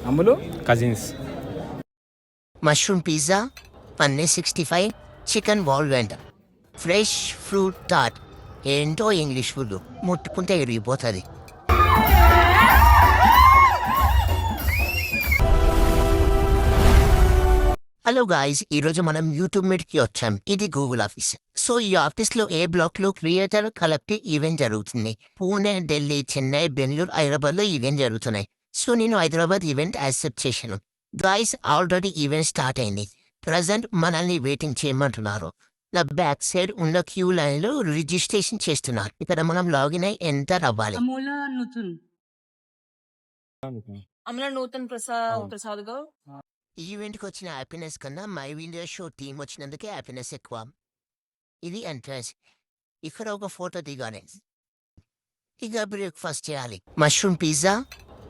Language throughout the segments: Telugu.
అమ్ములు cousins. Mushroom pizza, paneer 65, chicken వాల్వెంట్, ఫ్రెష్ ఫ్రూట్ టాట్. ఏంటో ఇంగ్లీష్ ఫుడ్ ముట్టుకుంటే ఇరిగిపోతుంది. హలో గాయ్స్, ఈరోజు మనం యూట్యూబ్ మీట్కి వచ్చాం. ఇది గూగుల్ ఆఫీస్. సో ఈ ఆఫీస్లో ఏ బ్లాక్లో క్రియేటర్ కలెక్టివ్ ఈవెంట్ జరుగుతుంది. పూణే, ఢిల్లీ, చెన్నై, బెంగళూరు, హైదరాబాద్లో ఈవెంట్ జరుగుతున్నాయి. సో నేను హైదరాబాద్ ఈవెంట్ యాక్సెప్ట్ చేశాను. గాయ్స్, ఆల్రెడీ ఈవెంట్ స్టార్ట్ అయింది. ప్రజెంట్ మనల్ని వెయిటింగ్ చేయమంటున్నారు. నా బ్యాక్ సైడ్ ఉన్న క్యూ లైన్లో రిజిస్ట్రేషన్ చేస్తున్నారు. ఇక్కడ మనం లాగిన్ అయి ఎంటర్ అవ్వాలి. ఈవెంట్కి వచ్చిన హ్యాపీనెస్ కన్నా మై వీడియో షో టీం వచ్చినందుకే హ్యాపీనెస్ ఎక్కువ. ఇది ఎంట్రన్స్. ఇక్కడ ఒక ఫోటో దిగాలి. ఇక బ్రేక్ఫాస్ట్ చేయాలి. మష్రూమ్ పిజ్జా,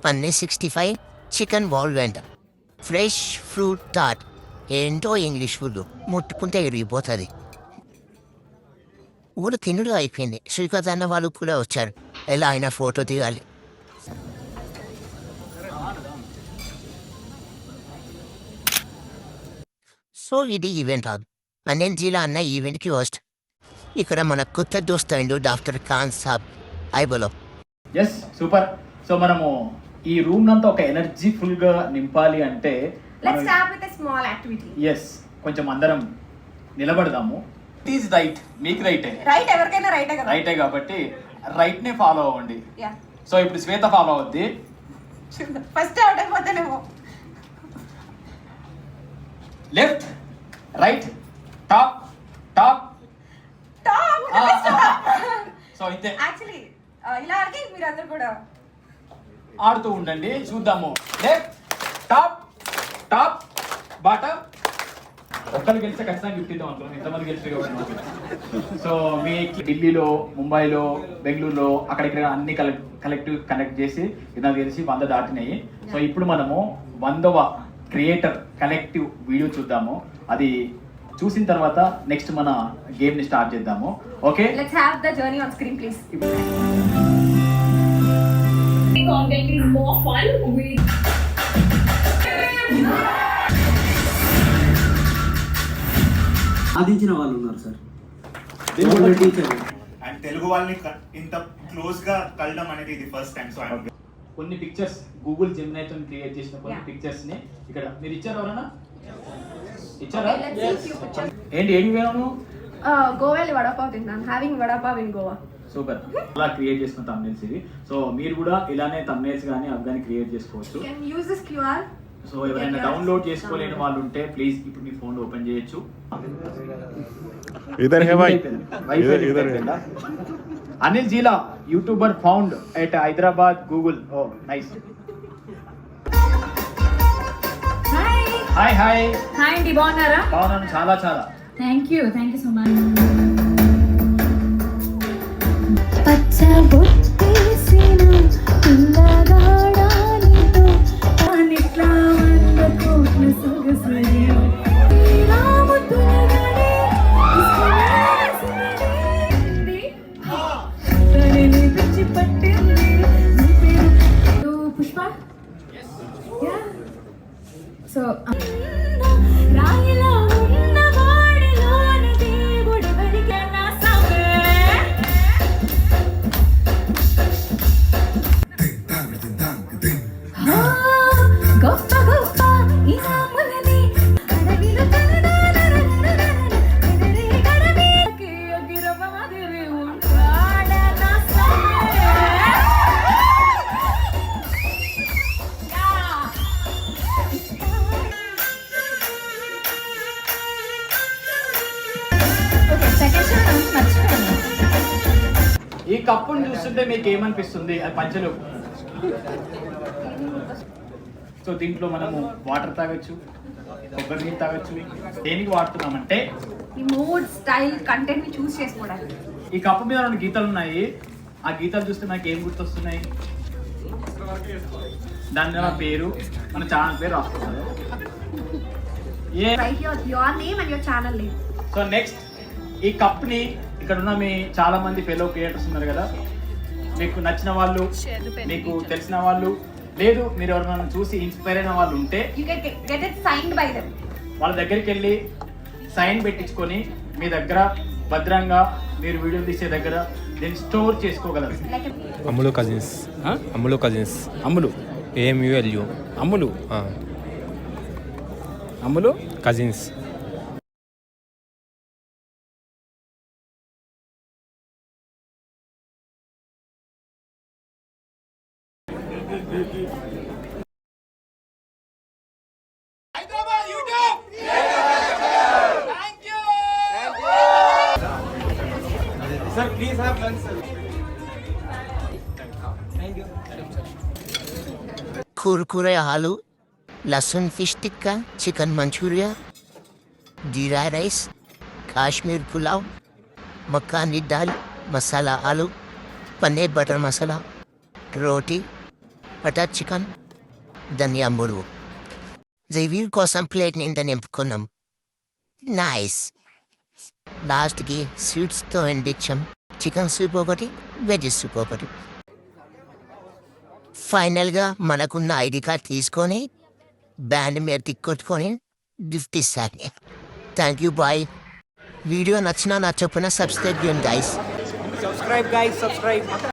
పన్నీర్ 65, చికెన్ వాల్వెంట్, ఫ్రెష్ ఫ్రూట్ టాట్. ఏంటో ఇంగ్లీష్ ఫుడ్ ముట్టుకుంటే ఇరిగిపోతుంది. ఊరు తినుడు అయిపోయింది. శ్రీకాంత్ అన్న వాళ్ళు కూడా వచ్చారు. ఎలా అయినా ఫోటో దిగాలి. సో ఇది ఈవెంట్ హాల్. అనిల్ జిలా అన్న ఈవెంట్కి హోస్ట్. ఇక్కడ మన కొత్త దోస్త్ అయిండు డాక్టర్ ఖాన్ సాబ్. ఐబోలో ఎస్ సూపర్. సో మనము ఈ రూమ్ నంతా ఒక ఎనర్జీ ఫుల్ గా నింపాలి అంటే ఎస్ కొంచెం అందరం నిలబడదాము. ఇట్ ఈస్ రైట్, మీకు రైటే, రైట్ ఎవరికైనా రైటే కదా, రైటే కాబట్టి రైట్ నే ఫాలో అవ్వండి. సో ఇప్పుడు శ్వేత ఫాలో అవుద్ది. ఫస్ట్ అవుట్ అయిపోతానేమో. Left, right, top top top. So ఇంతే. యాక్చువల్లీ ఇలా ఆడితే మీరు అందరు కూడా ఆడుతూ ఉండండి, చూద్దాము. Left, top top, bottom. ఒక్కరు గెలిస్తే ఖచ్చితంగా గిఫ్ట్ ఇద్దాం అనుకున్నాను. ఎంతమంది గెలిచారు కాబట్టి. సో మీ ఢిల్లీలో, ముంబైలో, బెంగళూరులో అక్కడిక్కడ అన్ని కలెక్టివ్ కనెక్ట్ చేసి నాకు తెలిసి 100 దాటినాయి. సో ఇప్పుడు మనము 100వ క్రియేటర్ కలెక్టివ్ వీడియో చూద్దాము. అది చూసిన తర్వాత నెక్స్ట్ మన గేమ్ ని స్టార్ట్ చేద్దాము. Okay, let's have the journey on screen please. Content is more fun with సాధించిన వాళ్ళు ఉన్నారు సార్. అండ్ తెలుగు వాళ్ళని ఇంత క్లోజ్ గా కలడం అనేది ఇది ఫస్ట్ టైం. సో కొన్ని పిక్చర్స్ గూగుల్ జెమినీ తో క్రియేట్ చేసిన కొన్ని పిక్చర్స్ ని ఇక్కడ మీరు ఇచ్చారు. ఎవరన్నా ఇచ్చారా? ఏంటి ఏం వేణు? గోవా వెళ్ళి వడాపావ్ తిన్నాను. Having vada pav in Goa. Super. అలా క్రియేట్ చేసుకున్న thumbnails ఇది. సో మీరు కూడా ఇలానే thumbnails గానీ అవి కానీ క్రియేట్ చేసుకోవచ్చు. Can use this QR. So ఎవరైనా డౌన్లోడ్ చేసుకోలేని వాళ్ళు ఉంటే ప్లీజ్ ఇప్పుడు మీ ఫోన్ ఓపెన్ చేయొచ్చు. అనిల్ జీలా YouTuber found at Hyderabad Google. Oh nice. Hi hi hi అండి, బాగున్నారా? బాగున్నాను, చాలా చాలా. Thank you so much. Pushpa. So ఈ కప్పును చూస్తుంటే మీకు ఏమనిపిస్తుంది? అది పంచలు. సో దీంట్లో మనము వాటర్ తాగొచ్చు, కొబ్బరి నీళ్ళు తాగొచ్చు. దేనికి వాడుతున్నామంటే ఈ మూడ్, స్టైల్, కంటెంట్ ని చూస్ చేసుకోవడానికి. ఈ కప్పు మీద 2 గీతలు ఉన్నాయి. ఆ గీతలు చూస్తే మనకి ఏం గుర్తొస్తున్నాయి? దాని మీద పేరు, మన ఛానల్ పేరు రాస్తున్నారు. Your name and your channel name. So next ఈ కప్ ని ఇక్కడ ఉన్న మీ చాలా మంది ఫెలో క్రియేటర్స్ ఉన్నారు కదా, మీకు నచ్చిన వాళ్ళు, మీకు తెలిసిన వాళ్ళు లేదు మీరు ఎవరైనా చూసి ఇన్స్పైర్ అయిన వాళ్ళు ఉంటే You can get it signed by them. వాళ్ళ దగ్గరికి వెళ్ళి సైన్ పెట్టించుకొని మీ దగ్గర భద్రంగా మీరు వీడియో తీసే దగ్గర దీన్ని స్టోర్ చేసుకోగలరు. Like a Ammulu cousins Ammulu cousins Ammulu A M U L U Ammulu Ammulu cousins kurkure aloo, lasan fish tikka, chicken Manchurian, jeera rice, Kashmir pulao, makhani dal, masala aloo, paneer butter masala, roti, butter chicken, dhaniya murgh. Review కోసం ప్లేట్ నిండా నింపుకున్నాం. నైస్. లాస్ట్కి స్వీట్స్తో ఎండిచ్చాం. చికెన్ సూప్ ఒకటి, వెజ్ సూప్ ఒకటి. ఫైనల్గా మనకున్న ఐడి కార్డ్ తీసుకొని బ్యాండ్ మీద తిక్కొట్టుకొని గిఫ్ట్ ఇస్తాను. Thank you bye. వీడియో నచ్చినా నచ్చకపోయినా సబ్స్క్రైబ్ చేయండి గైస్.